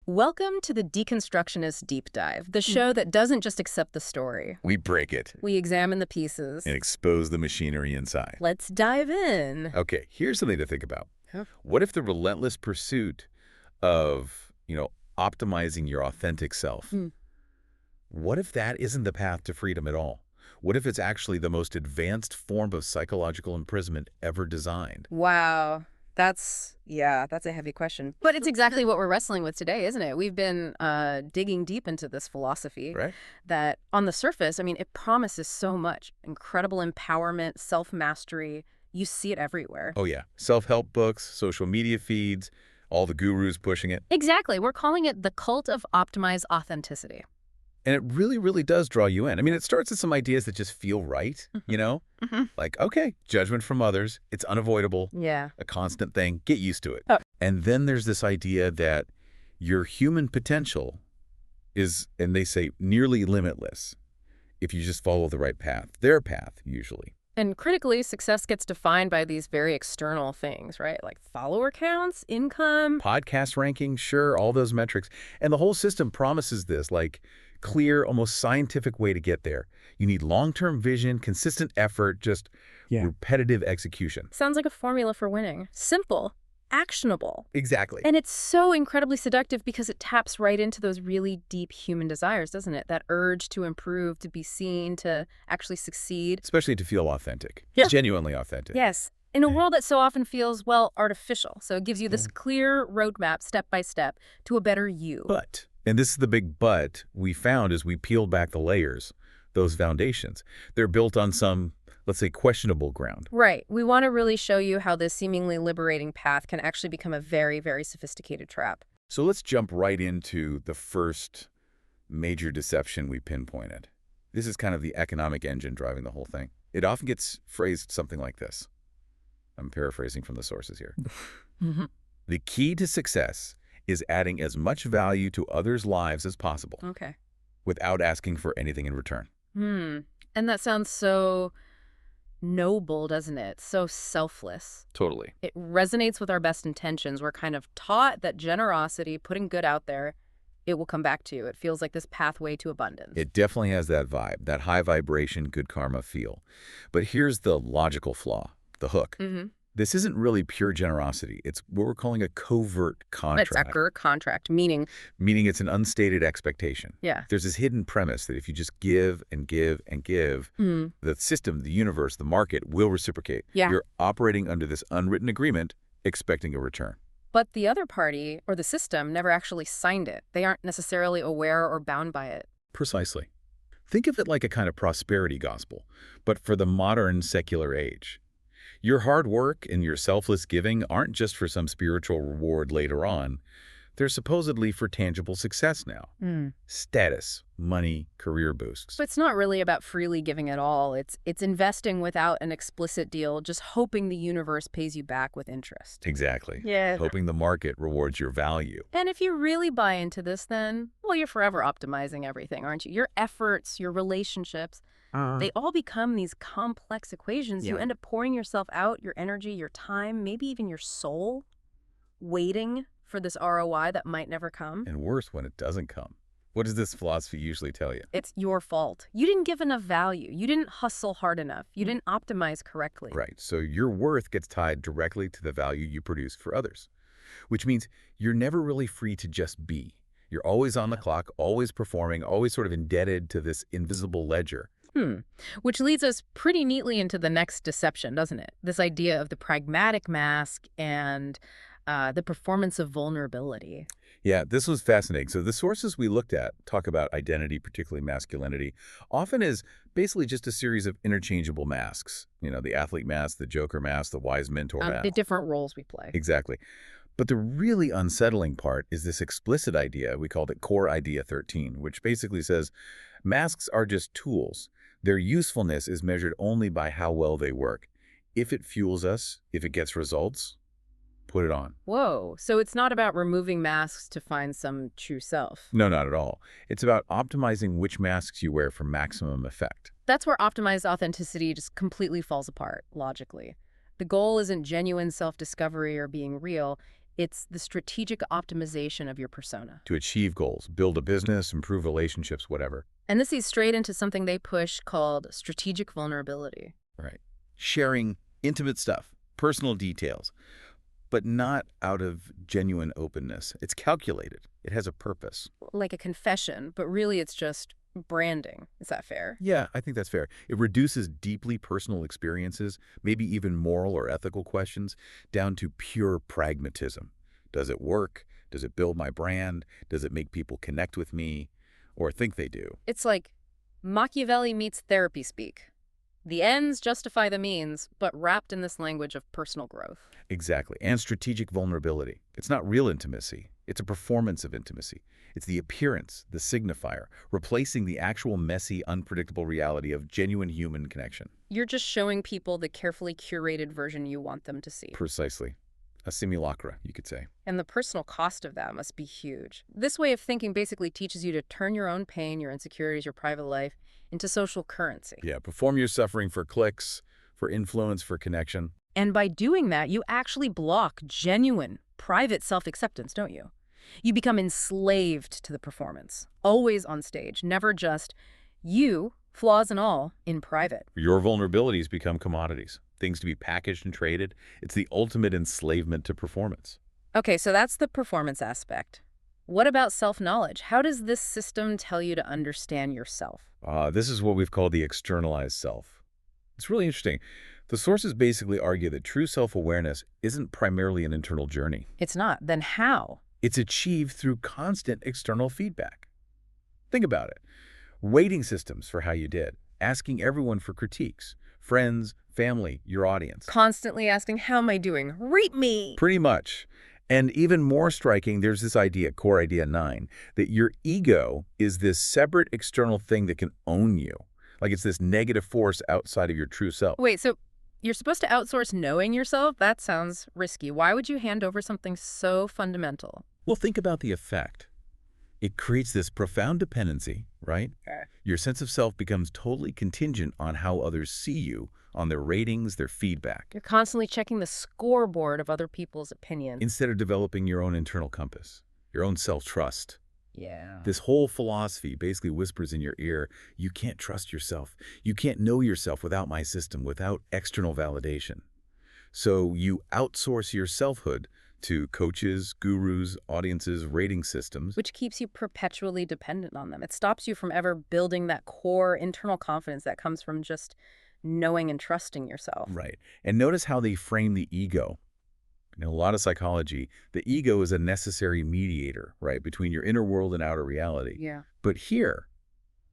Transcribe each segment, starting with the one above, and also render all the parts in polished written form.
Welcome to the Deconstructionist Deep Dive, the show that doesn't just accept the story. We break it We examine the pieces. and expose the machinery inside. Let's dive in. Okay, here's something to think about. Huh? What if the relentless pursuit of, optimizing your authentic self, what if that isn't the path to freedom at all? What if it's actually the most advanced form of psychological imprisonment ever designed? Wow. That's a heavy question. But it's exactly what we're wrestling with today, isn't it? We've been digging deep into this philosophy Right? that on the surface, it promises so much. Incredible empowerment, self-mastery. You see it everywhere. Oh, yeah. Self-help books, social media feeds, all the gurus pushing it. Exactly. We're calling it the cult of optimized authenticity. And it really, really does draw you in. It starts with some ideas that just feel right, Like, okay, judgment from others, it's unavoidable, Yeah. a constant thing, get used to it. Oh. And then there's this idea that your human potential is, and they say, nearly limitless if you just follow the right path, their path, usually. And critically, success gets defined by these very external things, right? Like follower counts, income. Podcast rankings, sure, all those metrics. And the whole system promises this, like, clear, almost scientific way to get there. You need long-term vision, consistent effort, just repetitive execution. Sounds like a formula for winning. Simple, actionable. Exactly. And it's so incredibly seductive because it taps right into those really deep human desires, doesn't it? That urge to improve, to be seen, to actually succeed. Especially to feel authentic. Yeah. Genuinely authentic. Yes. In a world that so often feels, artificial. So it gives you this clear roadmap, step by step, to a better you. But, and this is the big but, we found as we peeled back the layers, those foundations, they're built on some, let's say, questionable ground. Right. We want to really show you how this seemingly liberating path can actually become a very, very sophisticated trap. So let's jump right into the first major deception we pinpointed. This is kind of the economic engine driving the whole thing. It often gets phrased something like this. I'm paraphrasing from the sources here. The key to success is adding as much value to others' lives as possible Okay. without asking for anything in return. And that sounds so noble, doesn't it? So selfless. Totally. It resonates with our best intentions. We're kind of taught that generosity, putting good out there, it will come back to you. It feels like this pathway to abundance. It definitely has that vibe, that high vibration, good karma feel. But here's the logical flaw, the hook. This isn't really pure generosity. It's what we're calling a covert contract. It's a contract, meaning It's an unstated expectation. Yeah. There's this hidden premise that if you just give and give and give, the system, the universe, the market will reciprocate. Yeah. You're operating under this unwritten agreement, expecting a return. But the other party, or the system, never actually signed it. They aren't necessarily aware or bound by it. Precisely. Think of it like a kind of prosperity gospel, but for the modern secular age. Your hard work and your selfless giving aren't just for some spiritual reward later on. They're supposedly for tangible success now. Status, money, career boosts. But it's not really about freely giving at all. It's investing without an explicit deal, just hoping the universe pays you back with interest. Exactly. Yeah. Hoping the market rewards your value. And if you really buy into this, then, you're forever optimizing everything, aren't you? Your efforts, your relationships, they all become these complex equations. You end up pouring yourself out, your energy, your time, maybe even your soul, waiting for this ROI that might never come. And worse when it doesn't come. What does this philosophy usually tell you? It's your fault. You didn't give enough value. You didn't hustle hard enough. You didn't optimize correctly. Right. So your worth gets tied directly to the value you produce for others, which means you're never really free to just be. You're always on the clock, always performing, always sort of indebted to this invisible ledger. Which leads us pretty neatly into the next deception, doesn't it? This idea of the pragmatic mask and the performance of vulnerability. Yeah, this was fascinating. So the sources we looked at talk about identity, particularly masculinity, often as basically just a series of interchangeable masks. The athlete mask, the joker mask, the wise mentor mask. The different roles we play. Exactly. But the really unsettling part is this explicit idea, we called it core idea 13, which basically says masks are just tools. Their usefulness is measured only by how well they work. If it fuels us, if it gets results, put it on. Whoa. So it's not about removing masks to find some true self. No, not at all. It's about optimizing which masks you wear for maximum effect. That's where optimized authenticity just completely falls apart, logically. The goal isn't genuine self-discovery or being real. It's the strategic optimization of your persona. To achieve goals, build a business, improve relationships, whatever. And this leads straight into something they push called strategic vulnerability. Right. Sharing intimate stuff, personal details, but not out of genuine openness. It's calculated. It has a purpose. Like a confession, but really it's just branding. Is that fair? Yeah, I think that's fair. It reduces deeply personal experiences, maybe even moral or ethical questions, down to pure pragmatism. Does it work? Does it build my brand? Does it make people connect with me or think they do? It's like Machiavelli meets therapy speak. The ends justify the means, but wrapped in this language of personal growth. Exactly. And strategic vulnerability. It's not real intimacy. It's a performance of intimacy. It's the appearance, the signifier, replacing the actual messy, unpredictable reality of genuine human connection. You're just showing people the carefully curated version you want them to see. Precisely. A simulacra, you could say. And the personal cost of that must be huge. This way of thinking basically teaches you to turn your own pain, your insecurities, your private life into social currency. Yeah, perform your suffering for clicks, for influence, for connection. And by doing that, you actually block genuine, private self-acceptance, don't you? You become enslaved to the performance, always on stage, never just you, flaws and all, in private. Your vulnerabilities become commodities, things to be packaged and traded. It's the ultimate enslavement to performance. Okay, so that's the performance aspect. What about self-knowledge? How does this system tell you to understand yourself? This is what we've called the externalized self. It's really interesting. The sources basically argue that true self-awareness isn't primarily an internal journey. It's not. Then how? It's achieved through constant external feedback. Think about it. Rating systems for how you did, asking everyone for critiques, friends, family, your audience. Constantly asking, how am I doing? Rate me! Pretty much. And even more striking, there's this idea, core idea 9, that your ego is this separate external thing that can own you. Like it's this negative force outside of your true self. Wait, so you're supposed to outsource knowing yourself? That sounds risky. Why would you hand over something so fundamental? Well, think about the effect. It creates this profound dependency, right? Okay. Your sense of self becomes totally contingent on how others see you, on their ratings, their feedback. You're constantly checking the scoreboard of other people's opinions. Instead of developing your own internal compass, your own self-trust. Yeah. This whole philosophy basically whispers in your ear, you can't trust yourself. You can't know yourself without my system, without external validation. So you outsource your selfhood to coaches, gurus, audiences, rating systems. Which keeps you perpetually dependent on them. It stops you from ever building that core internal confidence that comes from just knowing and trusting yourself. Right. And notice how they frame the ego. In a lot of psychology, the ego is a necessary mediator, right, between your inner world and outer reality. Yeah. But here,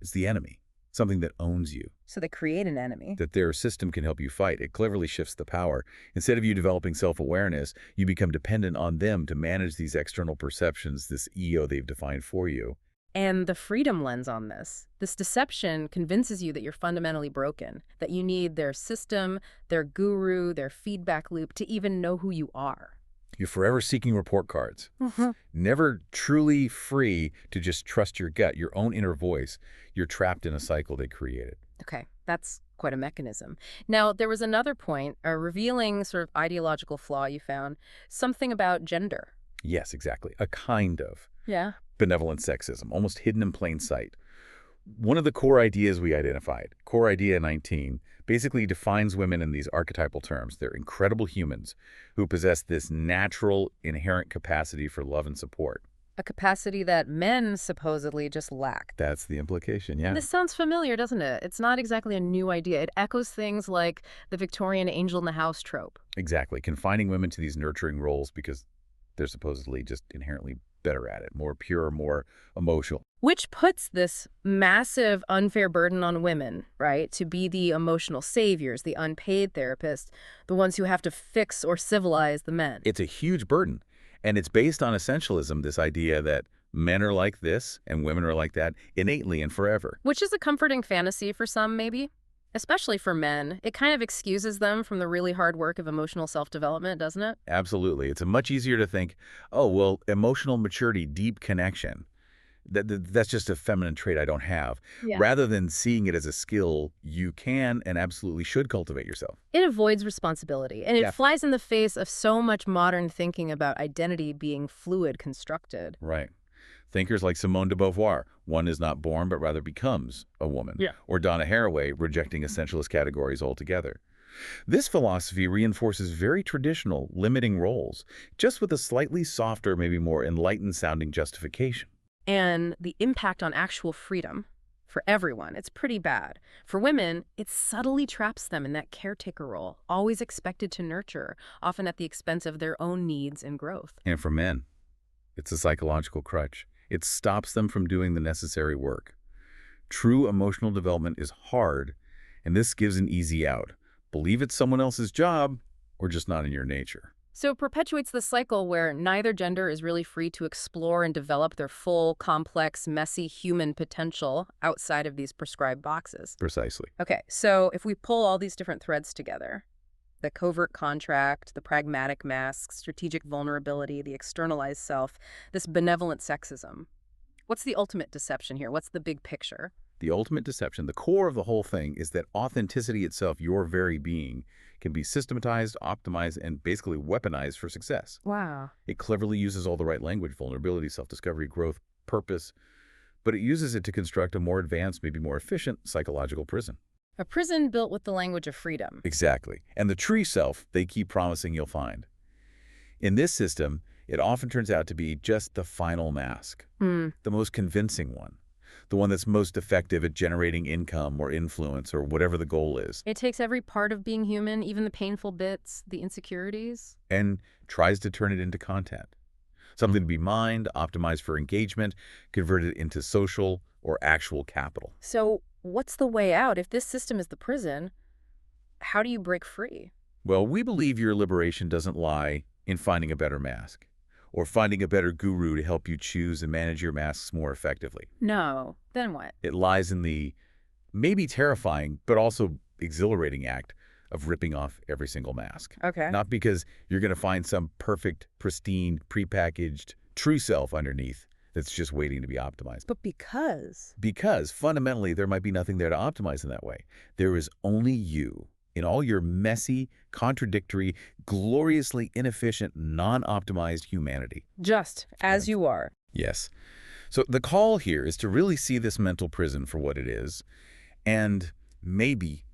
it's the enemy, something that owns you. So they create an enemy. That their system can help you fight. It cleverly shifts the power. Instead of you developing self-awareness, you become dependent on them to manage these external perceptions, this ego they've defined for you. And the freedom lens on this. This deception convinces you that you're fundamentally broken, that you need their system, their guru, their feedback loop to even know who you are. You're forever seeking report cards. Never truly free to just trust your gut, your own inner voice. You're trapped in a cycle they created. Okay, that's quite a mechanism. Now, there was another point, a revealing sort of ideological flaw you found, something about gender. Yes, exactly. A kind of benevolent sexism, almost hidden in plain sight. One of the core ideas we identified, core idea 19, basically defines women in these archetypal terms. They're incredible humans who possess this natural, inherent capacity for love and support. A capacity that men supposedly just lack. That's the implication, yeah. This sounds familiar, doesn't it? It's not exactly a new idea. It echoes things like the Victorian angel in the house trope. Exactly, confining women to these nurturing roles because they're supposedly just inherently better at it, more pure, more emotional. Which puts this massive unfair burden on women, right? To be the emotional saviors, the unpaid therapists, the ones who have to fix or civilize the men. It's a huge burden. And it's based on essentialism, this idea that men are like this and women are like that innately and forever. Which is a comforting fantasy for some, maybe. Especially for men. It kind of excuses them from the really hard work of emotional self-development, doesn't it? Absolutely. It's much easier to think, oh, well, emotional maturity, deep connection. That's just a feminine trait I don't have. Yeah. Rather than seeing it as a skill, you can and absolutely should cultivate yourself. It avoids responsibility, and it Yeah. flies in the face of so much modern thinking about identity being fluid constructed. Right. Thinkers like Simone de Beauvoir, one is not born but rather becomes a woman. Yeah. Or Donna Haraway, rejecting essentialist categories altogether. This philosophy reinforces very traditional, limiting roles, just with a slightly softer, maybe more enlightened-sounding justification. And the impact on actual freedom for everyone, it's pretty bad. For women, it subtly traps them in that caretaker role, always expected to nurture, often at the expense of their own needs and growth. And for men, it's a psychological crutch. It stops them from doing the necessary work. True emotional development is hard, and this gives an easy out. Believe it's someone else's job or just not in your nature. So it perpetuates the cycle where neither gender is really free to explore and develop their full, complex, messy human potential outside of these prescribed boxes. Precisely. Okay, so if we pull all these different threads together, the covert contract, the pragmatic mask, strategic vulnerability, the externalized self, this benevolent sexism, what's the ultimate deception here? What's the big picture? The ultimate deception, the core of the whole thing, is that authenticity itself, your very being, can be systematized, optimized, and basically weaponized for success. Wow. It cleverly uses all the right language, vulnerability, self-discovery, growth, purpose, but it uses it to construct a more advanced, maybe more efficient psychological prison. A prison built with the language of freedom. Exactly. And the true self they keep promising you'll find. In this system, it often turns out to be just the final mask, the most convincing one, the one that's most effective at generating income or influence or whatever the goal is, It takes every part of being human, even the painful bits, the insecurities. and tries to turn it into content. Something to be mined, optimized for engagement, converted into social or actual capital. So what's the way out? If this system is the prison, how do you break free? Well, we believe your liberation doesn't lie in finding a better mask or finding a better guru to help you choose and manage your masks more effectively. No. Then what? It lies in the maybe terrifying but also exhilarating act of ripping off every single mask. Okay. Not because you're going to find some perfect, pristine, prepackaged, true self underneath that's just waiting to be optimized. But because Because fundamentally, there might be nothing there to optimize in that way. There is only you in all your messy, contradictory, gloriously inefficient, non-optimized humanity. just as you are. Yes. So the call here is to really see this mental prison for what it is and maybe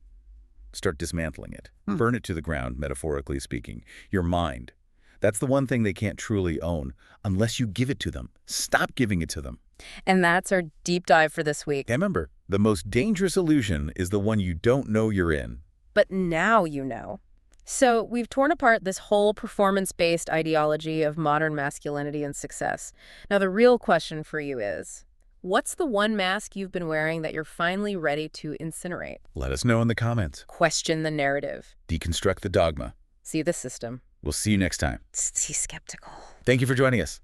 start dismantling it. Burn it to the ground, metaphorically speaking. Your mind. That's the one thing they can't truly own unless you give it to them. Stop giving it to them. And that's our deep dive for this week. And remember, the most dangerous illusion is the one you don't know you're in. But now you know. So we've torn apart this whole performance-based ideology of modern masculinity and success. Now the real question for you is, what's the one mask you've been wearing that you're finally ready to incinerate? Let us know in the comments. Question the narrative. Deconstruct the dogma. See the system. We'll see you next time. See skeptical. Thank you for joining us.